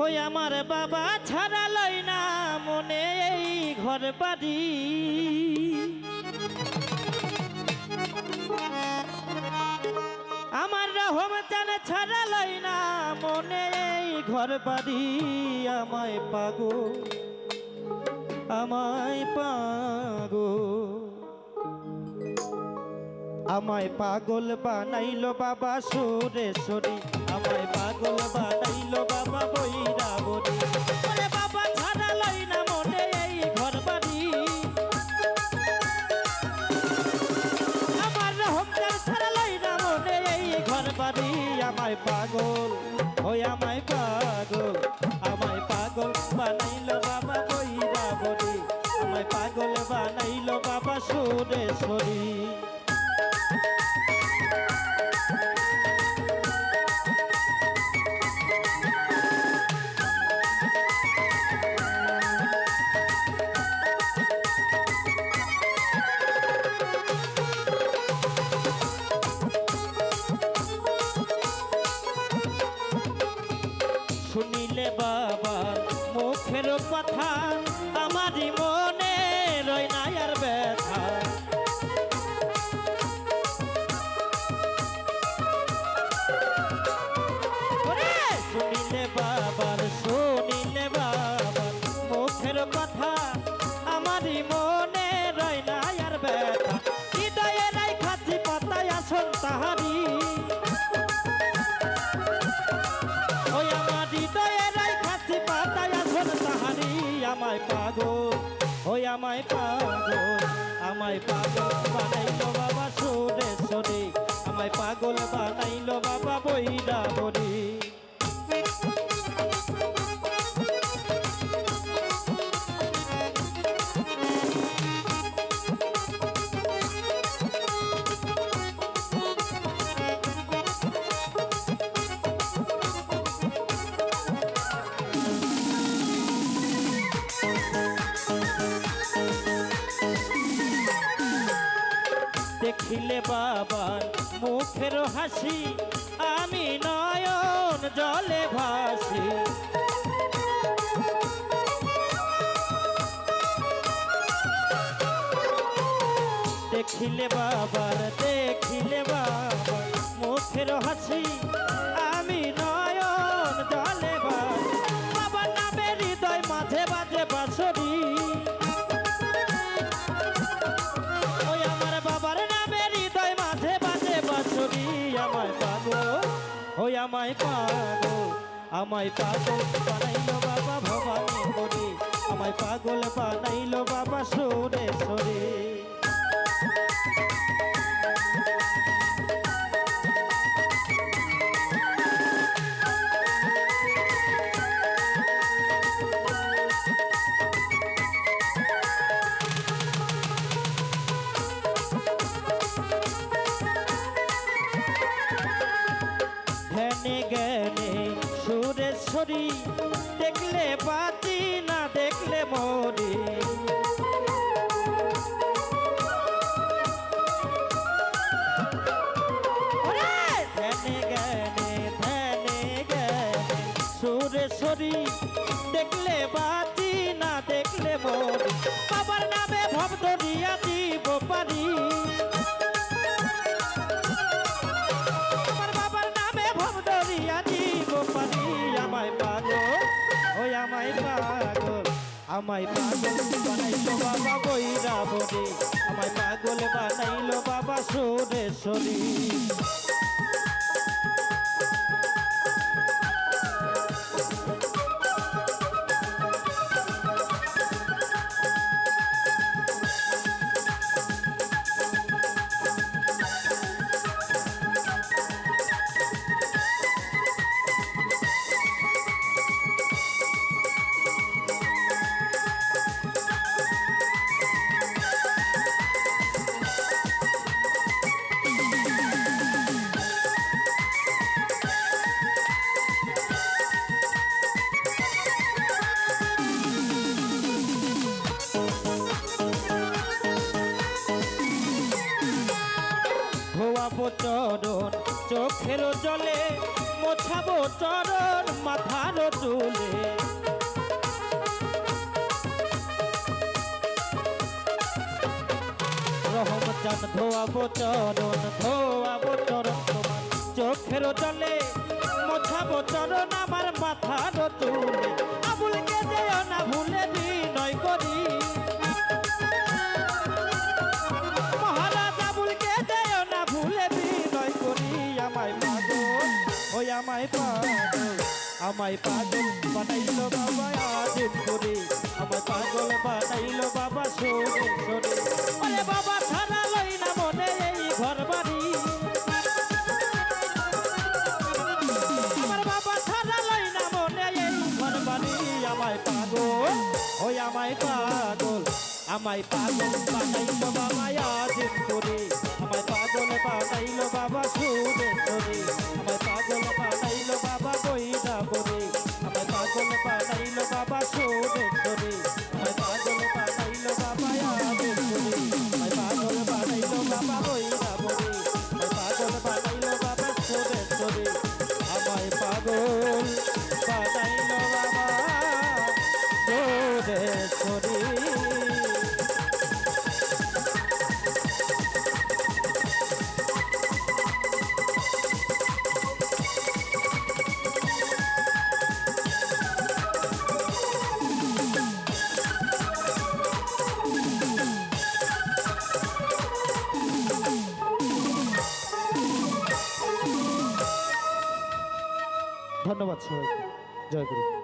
ওই আমার বাবা ছাড়া লই না মনে এই ঘর বাড়ি। আমার রহম জানে ছাড়া লই না মনে এই ঘর বাড়ি। আমায় পাগো আমায় পাগো আমায় পাগল বানাইলো বাবা সুরেশ্বরী। আমায় পাগল বানাইলো বাবা বৈরাবরী। ওরে বাবা ছাড়া লই না মনে এই ঘর বাড়ি। আমার রহমদার ছাড়া লই না মনে এই ঘর বাড়ি। আমায় পাগল ওই আমায় পাগল আমায় পাগল বানাইলো বাবা বৈরাবরী। আমায় পাগল বানাইলো বাবা সুরেশ্বরী। শুনিলে বাবার মুখের কথা আমারই মনে রয় না আর ব্যথা। শুনিলে বাবার মুখের কথা আমারই মনে রয় না আর ব্যথা। হৃদয়ে নাই খাঁচি পাতায় আসন তাহারি। ওই আমার হৃদয়ে নাই খাঁচি পাতায় আসন তাহারি। আমায় পাগল ওই আমায় পাগল বানাইলো বাবা সুরেশ্বরী। আমায় পাগল বানাইলো বাবা বৈরাবরী। দেখিলে বাবার মুখের হাসি আমি নয়ন জলে ভাসি। দেখিলে বাবার মুখের হাসি আমি নয়ন জলে ভাসি। বাবার নামে হৃদয় মাঝে মাঝে বাঁশরি। আমায় পাগল ওই আমায় পাগল বানাইলো বাবা ভবানী করি। আমায় পাগল বানাইলো বাবা সুরেশ্বরী। ধ্যানে জ্ঞানে সুরেশ্বরী দেখলে বাঁচি না দেখলে মরি। ধ্যানে জ্ঞানে সুরেশ্বরী দেখলে বাঁচি না দেখলে মরি। বাবার নামে ভব ধরিয়া দিব পারি। আমায় পাগল বানাইলো বাবা বৈরাবরী। আমায় পাগল বানাইলো বাবা সুরেশ্বরী। ধোয়াবো চরণ চোখের জলে, মোছাবো চরণ মাথার চুলে। প্রাণ ধোয়াবো চরণ তোমার চোখের জলে মোছাবো চরণ আমার মাথার চুলে আবুলকে যেও না ভুলে বিনয় করি মহারাজ আবুলকে যেও না ভুলে বিনয় করি আমায় পাগল ওই আমায় পাগল বানাইলো বাবা আদিম করি আমায় পাগল বানাইলো বাবা সোরে সোরে ওরে বাবা ছাড়া লই না মনে এই ঘর বাড়ি আমার বাবা ছাড়া লই না মনে এই ঘর বাড়ি আমায় পাগল ওই আমায় পাগল বানাইলো বাবা আদিম করি আমায় পাগল বানাইলো বাবা সোরে সোরে আমায় পাগল বানাইলো বাবা বইরা বরে আমায় পাগল বানাইলো বাবা সোরে সোরে আমায় পাগল বানাইলো বাবা আদিম করি আমায় পাগল বানাইলো বাবা বইরা বরে আমায় পাগল বানাইলো বাবা সোরে সোরে আমায় পাগল বানাইলো বাবা সোরে সোরে ধন্যবাদ সবাইকে জয় গুরু।